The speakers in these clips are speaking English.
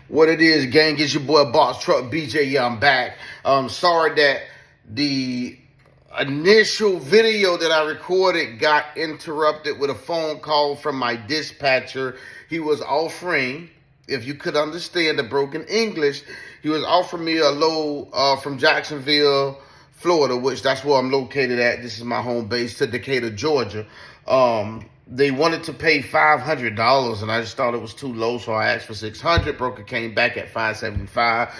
What it is, gang, it's your boy BoxTruck BJ. Yeah, I'm back. Sorry that the initial video that I recorded got interrupted with a phone call from my dispatcher. He was offering, if you could understand the broken English, he was offering me a load from Jacksonville, Florida, which that's where I'm located at. This is my home base, to Decatur, Georgia. They wanted to pay $500, and I just thought it was too low, so I asked for $600. Broker came back at $575.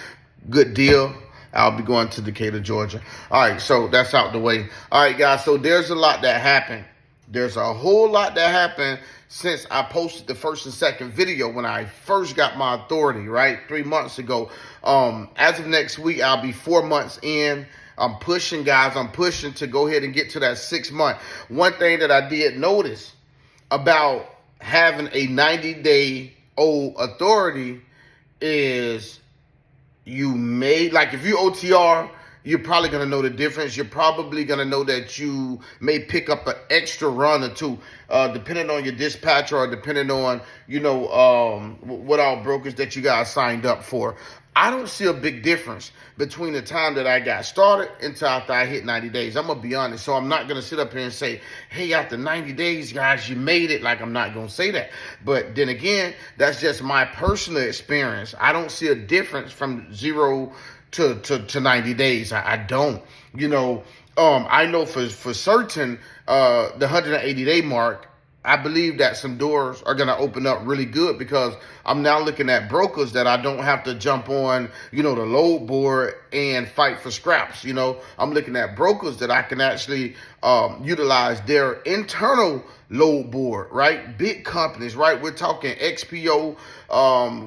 Good deal. I'll be going to Decatur, Georgia. All right, so that's out the way. All right, guys, so there's a lot that happened. There's a whole lot that happened since I posted the first and second video when I first got my authority, right? 3 months ago. As of next week, I'll be 4 months in. I'm pushing, guys. I'm pushing to go ahead and get to that 6 month. One thing that I did notice about having a 90-day-old authority is you may, like if you OTR, you're probably going to know the difference. You're probably going to know that you may pick up an extra run or two, depending on your dispatcher or depending on, what all brokers that you guys signed up for. I don't see a big difference between the time that I got started until after I hit 90 days. I'm going to be honest. So I'm not going to sit up here and say, hey, after 90 days, guys, you made it. Like, I'm not going to say that. But then again, that's just my personal experience. I don't see a difference from 0 to 90 days. I don't. I know for certain the 180-day mark, I believe that some doors are going to open up really good because I'm now looking at brokers that I don't have to jump on, the load board and fight for scraps. I'm looking at brokers that I can actually utilize their internal load board, right? Big companies, right? We're talking XPO,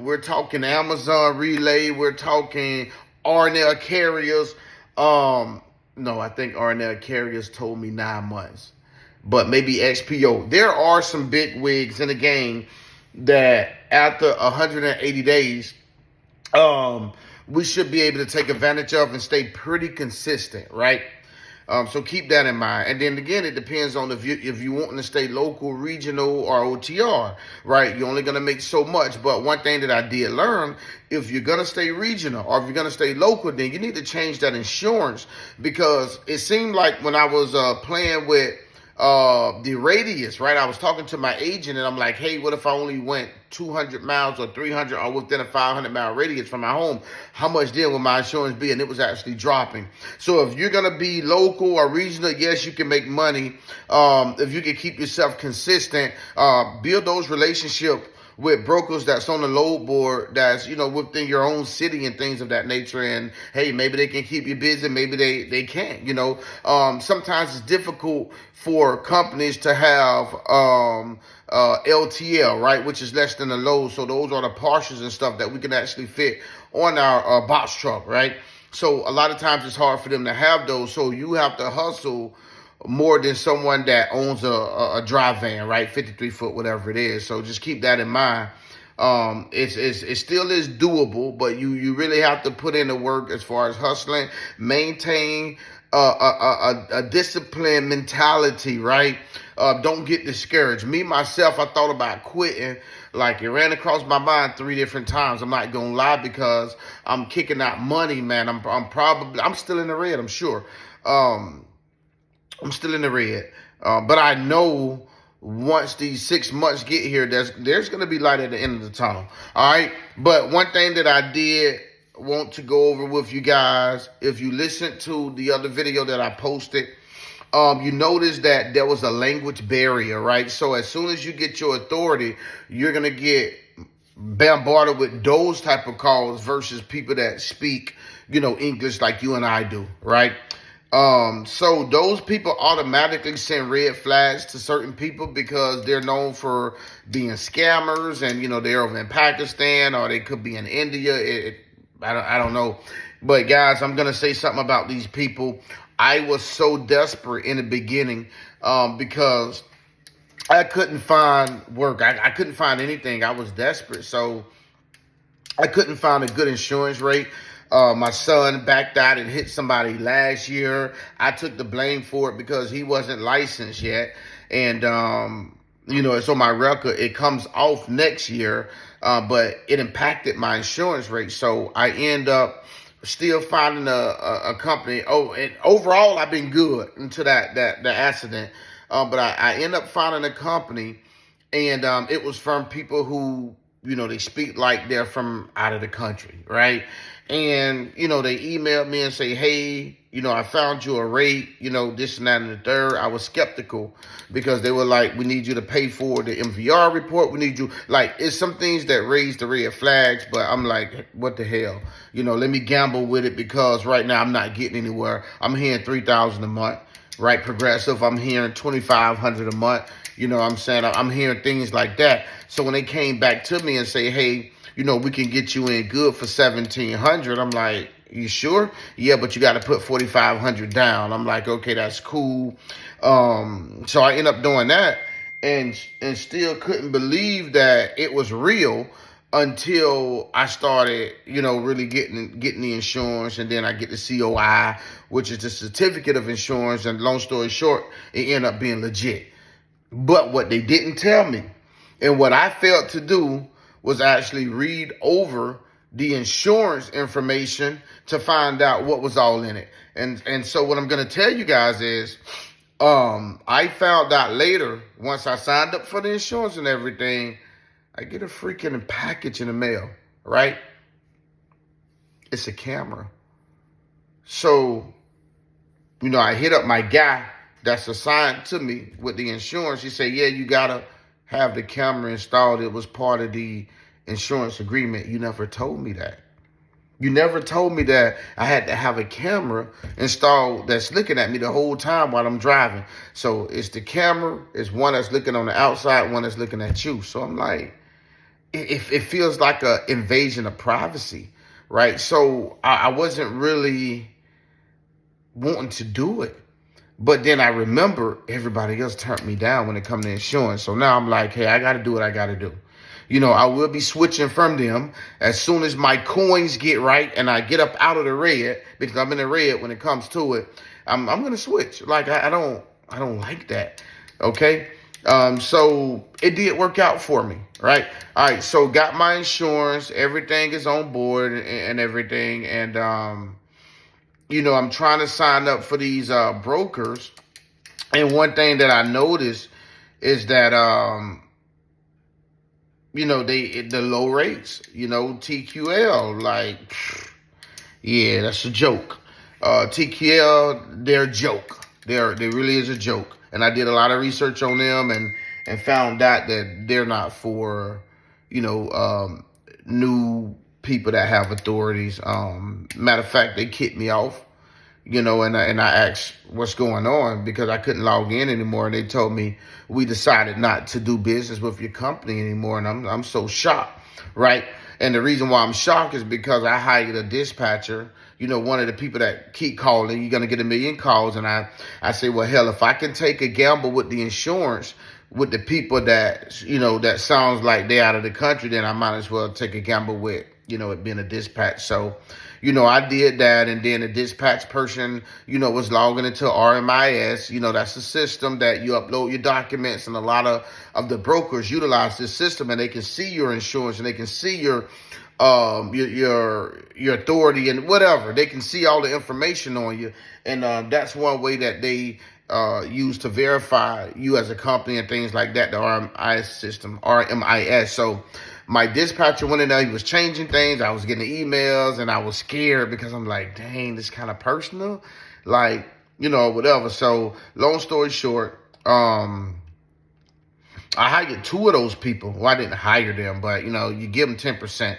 we're talking Amazon Relay, we're talking R&L carriers. No, I think R&L carriers told me 9 months. But maybe XPO. There are some big wigs in the game that after 180 days, we should be able to take advantage of and stay pretty consistent, right? So keep that in mind. And then again, it depends on if you want to stay local, regional, or OTR, right? You're only going to make so much. But one thing that I did learn, if you're going to stay regional or if you're going to stay local, then you need to change that insurance, because it seemed like when I was playing with the radius, right? I was talking to my agent and I'm like, hey, what if I only went 200 miles or 300 or within a 500-mile radius from my home? How much then will my insurance be? And it was actually dropping. So if you're going to be local or regional, yes, you can make money. If you can keep yourself consistent, build those relationships with brokers that's on the load board, that's, within your own city and things of that nature. And hey, maybe they can keep you busy, maybe they can't, sometimes it's difficult for companies to have LTL, right, which is less than a load. So those are the partials and stuff that we can actually fit on our box truck, right? So a lot of times it's hard for them to have those. So you have to hustle more than someone that owns a dry van, right? 53 foot, whatever it is. So just keep that in mind. It still is doable, but you really have to put in the work as far as hustling, maintain a disciplined mentality, right? Don't get discouraged. Me, myself, I thought about quitting. Like, it ran across my mind 3 different times. I'm not going to lie, because I'm kicking out money, man. I'm still in the red, I'm sure. I'm still in the red. But I know once these 6 months get here, there's going to be light at the end of the tunnel. All right. But one thing that I did want to go over with you guys, if you listen to the other video that I posted, you notice that there was a language barrier, right? So as soon as you get your authority, you're going to get bombarded with those type of calls versus people that speak, English like you and I do, right? So those people automatically send red flags to certain people because they're known for being scammers, and, they're over in Pakistan, or they could be in India. I don't know. But guys, I'm going to say something about these people. I was so desperate in the beginning, because I couldn't find work. I couldn't find anything. I was desperate. So I couldn't find a good insurance rate. My son backed out and hit somebody last year. I took the blame for it because he wasn't licensed yet. And, it's on my record. It comes off next year. but it impacted my insurance rate. So I end up still finding a company. Oh, and overall, I've been good until that accident. But I end up finding a company, and it was from people who, they speak like they're from out of the country, right? And, they emailed me and say, hey, I found you a rate, this and that and the third. I was skeptical because they were like, we need you to pay for the MVR report. We need you, like, it's some things that raise the red flags, but I'm like, what the hell? Let me gamble with it because right now I'm not getting anywhere. I'm hearing $3,000 a month, right? Progressive, I'm hearing $2,500 a month. I'm saying? I'm hearing things like that. So when they came back to me and say, hey, we can get you in good for $1,700. I'm like, you sure? Yeah, but you got to put $4,500 down. I'm like, okay, that's cool. So I end up doing that and still couldn't believe that it was real until I started, really getting the insurance, and then I get the COI, which is the certificate of insurance. And long story short, it ended up being legit. But what they didn't tell me, and what I failed to do, was actually read over the insurance information to find out what was all in it. And so what I'm going to tell you guys is, I found out later, once I signed up for the insurance and everything, I get a freaking package in the mail, right? It's a camera. So, I hit up my guy that's assigned to me with the insurance. He said, yeah, you got to have the camera installed. It was part of the insurance agreement. You never told me that. You never told me that I had to have a camera installed that's looking at me the whole time while I'm driving. So it's the camera, it's one that's looking on the outside, one that's looking at you. So I'm like, it feels like an invasion of privacy, right? So I wasn't really wanting to do it. But then I remember everybody else turned me down when it comes to insurance. So now I'm like, hey, I got to do what I got to do. I will be switching from them as soon as my coins get right and I get up out of the red, because I'm in the red when it comes to it. I'm going to switch. Like, I don't like that. Okay. So it did work out for me. Right. All right. So got my insurance. Everything is on board and everything. And, I'm trying to sign up for these brokers. And one thing that I noticed is that, the low rates, TQL, like, yeah, that's a joke. TQL, they're a joke. They really is a joke. And I did a lot of research on them and found out that they're not for, new people that have authorities. Matter of fact, they kicked me off, and I asked what's going on because I couldn't log in anymore. And they told me, we decided not to do business with your company anymore. And I'm so shocked, right? And the reason why I'm shocked is because I hired a dispatcher, one of the people that keep calling. You're going to get a million calls. And I say, well, hell, if I can take a gamble with the insurance with the people that, that sounds like they're out of the country, then I might as well take a gamble with, it being a dispatch. So, I did that. And then the dispatch person, was logging into RMIS. That's the system that you upload your documents. And a lot of the brokers utilize this system, and they can see your insurance and they can see your authority and whatever. They can see all the information on you. And that's one way that they use to verify you as a company and things like that, the RMIS system, RMIS. So my dispatcher went in there, he was changing things. I was getting emails and I was scared because I'm like, dang, this kind of personal, like, whatever. So long story short, I hired two of those people. Well, I didn't hire them, but you give them 10%.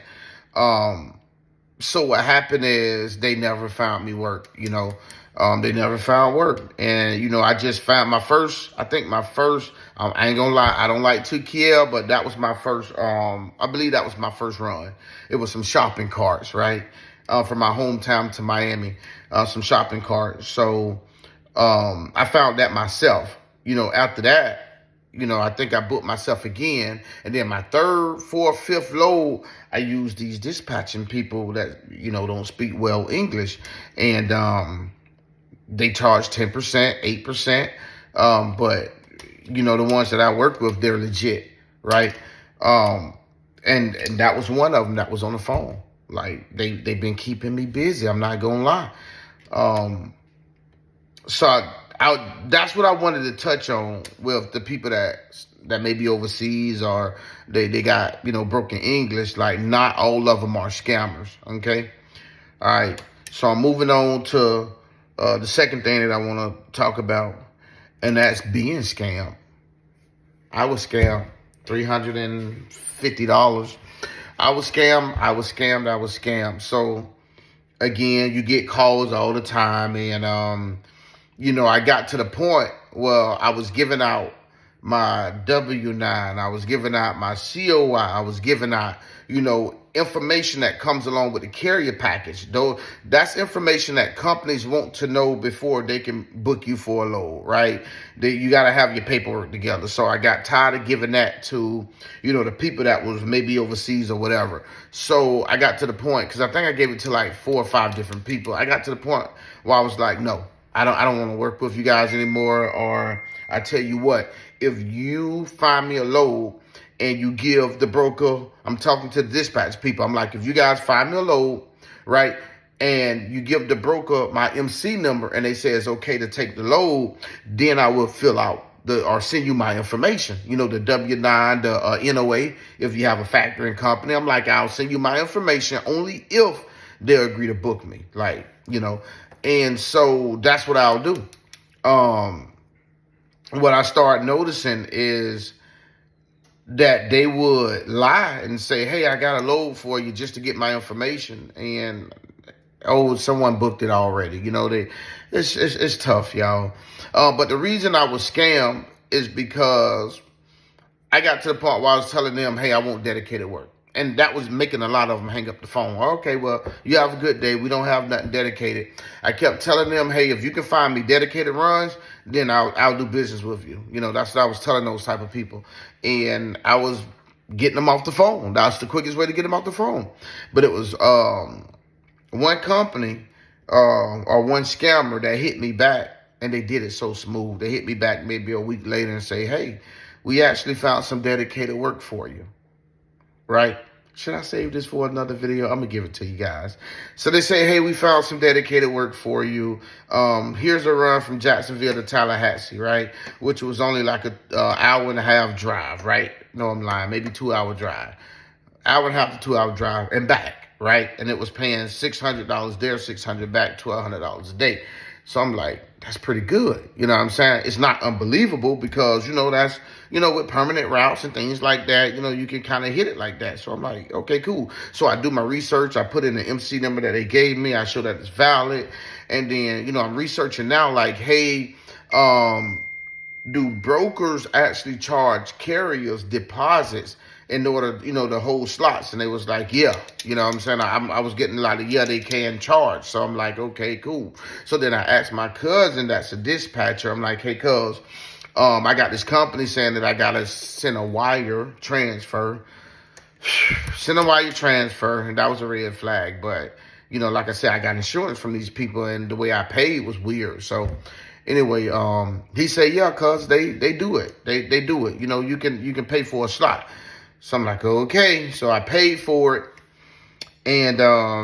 So what happened is they never found me work, they never found work. And, I just found my first, I ain't gonna lie, I don't like 2KL, but that was my first, I believe that was my first run. It was some shopping carts, right? From my hometown to Miami, some shopping carts. So, I found that myself, after that, I think I booked myself again. And then my third, fourth, fifth load, I used these dispatching people that, don't speak well English. And, they charge 10%, 8%. But, the ones that I work with, they're legit, right? And that was one of them that was on the phone. Like they've been keeping me busy. I'm not gonna lie. So that's what I wanted to touch on with the people that may be overseas, or they got, broken English. Like, not all of them are scammers. Okay. All right. So I'm moving on to the second thing that I want to talk about, and that's being scammed. I was scammed $350. I was scammed. So again, you get calls all the time, and I got to the point where I was giving out my W-9, I was giving out my COI, I was giving out, information that comes along with the carrier package. Though that's information that companies want to know before they can book you for a load, right? You got to have your paperwork together. So I got tired of giving that to, the people that was maybe overseas or whatever. So I got to the point, because I think I gave it to like 4 or 5 different people. I got to the point where I was like, no, I don't want to work with you guys anymore. Or I tell you what, if you find me a load and you give the broker, I'm talking to the dispatch people, I'm like, if you guys find me a load, right, and you give the broker my MC number and they say it's okay to take the load, then I will fill out or send you my information, the W-9, the NOA, if you have a factoring company. I'm like, I'll send you my information only if they agree to book me, like, and so that's what I'll do. What I start noticing is that they would lie and say, hey, I got a load for you, just to get my information. And, someone booked it already. It's tough, y'all. But the reason I was scammed is because I got to the point where I was telling them, hey, I want dedicated work. And that was making a lot of them hang up the phone. Okay, well, you have a good day. We don't have nothing dedicated. I kept telling them, hey, if you can find me dedicated runs, then I'll do business with you. That's what I was telling those type of people. And I was getting them off the phone. That's the quickest way to get them off the phone. But it was one company or one scammer that hit me back, and they did it so smooth. They hit me back maybe a week later and say, hey, we actually found some dedicated work for you. Right? Should I save this for another video? I'm going to give it to you guys. So they say, hey, we found some dedicated work for you. Here's a run from Jacksonville to Tallahassee, right? Which was only like an hour and a half drive, right? No, I'm lying. Maybe 2-hour drive. Hour and a half to 2-hour drive and back, right? And it was paying $600 there, $600 back, $1,200 a day. So I'm like, that's pretty good. You know what I'm saying? It's not unbelievable because, that's, with permanent routes and things like that, you can kind of hit it like that. So I'm like, okay, cool. So I do my research. I put in the MC number that they gave me. I show that it's valid. And then, I'm researching now like, hey, do brokers actually charge carriers deposits in order, to hold slots? And they was like, yeah, what I'm saying? I was getting a lot of, yeah, they can charge. So I'm like, okay, cool. So then I asked my cousin that's a dispatcher. I'm like, hey, cuz, I got this company saying that I got to send a wire transfer. Send a wire transfer. And that was a red flag. But, like I said, I got insurance from these people, and the way I paid was weird. So anyway, he said, yeah, cuz they do it. They do it. You can pay for a slot. So I'm like, okay. So I paid for it. And I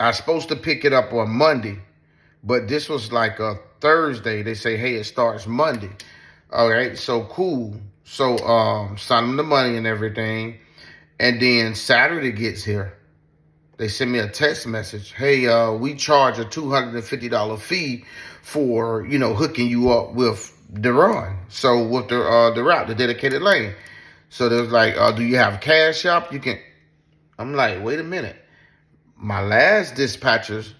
was supposed to pick it up on Monday. But this was like a Thursday. They say, hey, it starts Monday. All right, so cool. So send them the money and everything. And then Saturday gets here. They send me a text message. Hey, we charge a $250 fee for, hooking you up with the run. So with the route, the dedicated lane. So there's like, do you have Cash App? You can. I'm like, wait a minute. My last dispatchers,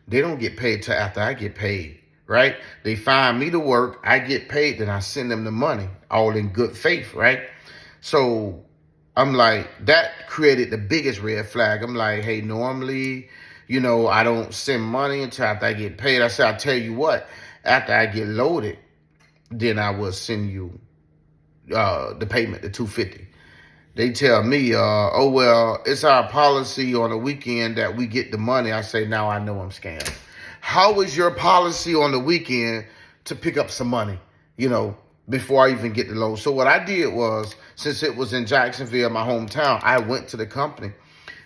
they don't get paid till after I get paid, right? They find me to work, I get paid, then I send them the money, all in good faith, right? So I'm like, that created the biggest red flag. I'm like, hey, normally, I don't send money until after I get paid. I said, I'll tell you what, after I get loaded, then I will send you the payment, the $250. They tell me, oh, well, it's our policy on the weekend that we get the money. I say, now I know I'm scammed. How is your policy on the weekend to pick up some money? before I even get the load. So what I did was, since it was in Jacksonville, my hometown, I went to the company,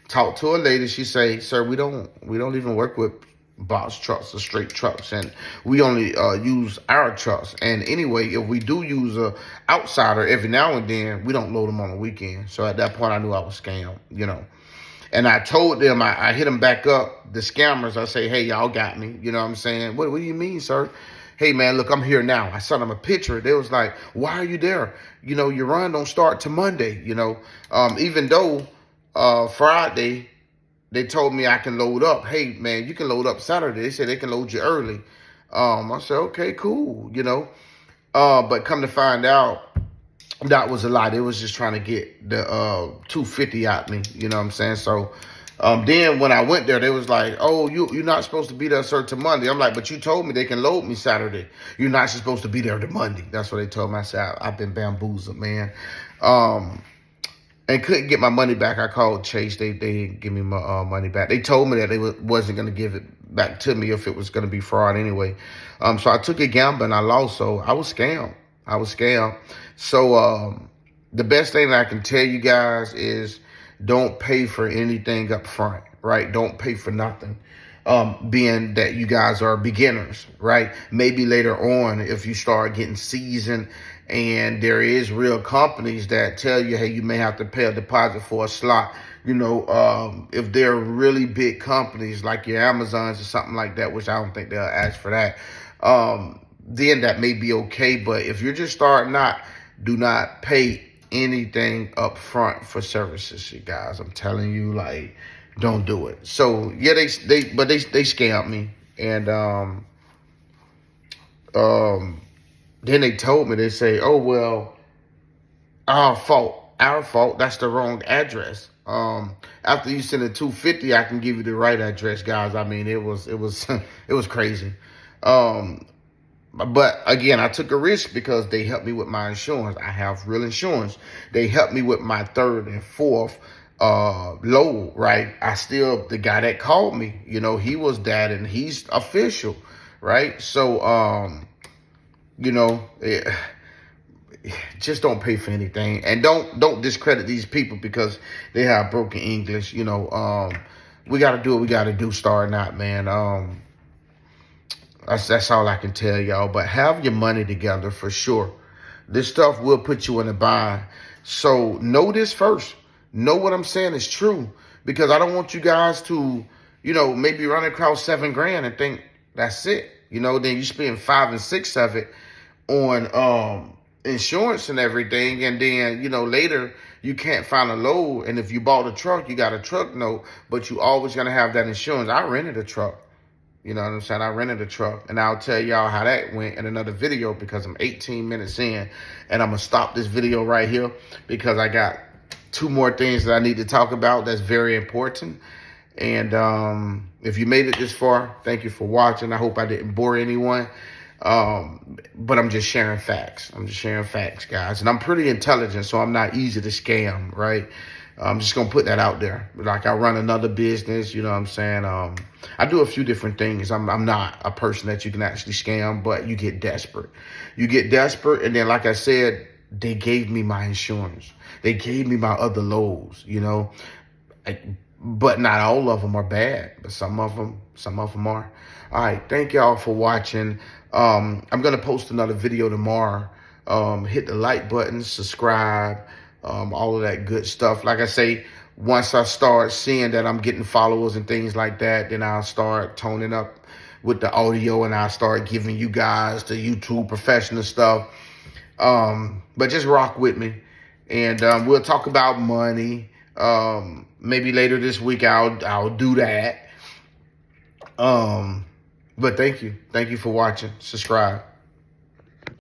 talked to a lady. She say, "Sir, we don't even work with box trucks or straight trucks, and we only use our trucks. And anyway, if we do use a outsider every now and then, we don't load them on the weekend." So at that point, I knew I was scammed, you know. And I told them, I hit them back up, the scammers. I say, "Hey, y'all got me." You know what I'm saying? What do you mean, sir? "Hey, man, look, I'm here now." I sent them a picture. They was like, "Why are you there? You know, your run don't start till Monday." You know, even though Friday, they told me I can load up. "Hey, man, you can load up Saturday." They said they can load you early. I said, "Okay, cool," you know. But come to find out, that was a lie. They was just trying to get the 250 out me. You know what I'm saying? So then when I went there, they was like, "Oh, you're not supposed to be there, sir, till Monday." I'm like, "But you told me they can load me Saturday. You're not supposed to be there till Monday." That's what they told me. I said, I've been bamboozled, man. And couldn't get my money back. I called Chase. They didn't give me my money back. They told me that they wasn't going to give it back to me if it was going to be fraud anyway. So I took a gamble and I lost. So I was scammed. So the best thing that I can tell you guys is, don't pay for anything up front, right? Don't pay for nothing. Being that you guys are beginners, right? Maybe later on, if you start getting seasoned, and there is real companies that tell you, "Hey, you may have to pay a deposit for a slot." You know, if they're really big companies like your Amazons or something like that, which I don't think they'll ask for that, then that may be okay. But if you're just starting out, do not pay anything up front for services, you guys. I'm telling you, like, don't do it. So yeah, they scammed me, and then they told me, they say, "Oh, well, our fault. That's the wrong address. After you send a 250, I can give you the right address." Guys, I mean, it was it was crazy. But again, I took a risk because they helped me with my insurance. I have real insurance. They helped me with my third and fourth load, right? The guy that called me, you know, he was that, and he's official, right? So you know, just don't pay for anything, and don't discredit these people because they have broken English. You know, we got to do what we got to do starting out, man. That's all I can tell y'all. But have your money together for sure. This stuff will put you in a bind. So know this first. Know what I'm saying is true, because I don't want you guys to, you know, maybe run across $7,000 and think that's it. You know, then you spend 5 and 6 of it on insurance and everything, and then, you know, later you can't find a load. And if you bought a truck, you got a truck note, but you always gonna have that insurance. I rented a truck. You know what I'm saying? I rented a truck, and I'll tell y'all how that went in another video, because I'm 18 minutes in, and I'm gonna stop this video right here because I got 2 more things that I need to talk about that's very important. And if you made it this far, thank you for watching. I hope I didn't bore anyone. But I'm just sharing facts. I'm just sharing facts, guys. And I'm pretty intelligent, so I'm not easy to scam, right? I'm just going to put that out there. Like, I run another business, you know what I'm saying? I do a few different things. I'm not a person that you can actually scam, but you get desperate. You get desperate, and then, like I said, they gave me my insurance. They gave me my other loads, you know? But not all of them are bad, but some of them are. All right, thank y'all for watching. I'm going to post another video tomorrow. Hit the like button, subscribe, all of that good stuff. Like I say, once I start seeing that I'm getting followers and things like that, then I'll start toning up with the audio, and I'll start giving you guys the YouTube professional stuff. But just rock with me, and we'll talk about money. Maybe later this week I'll do that. But thank you for watching. Subscribe.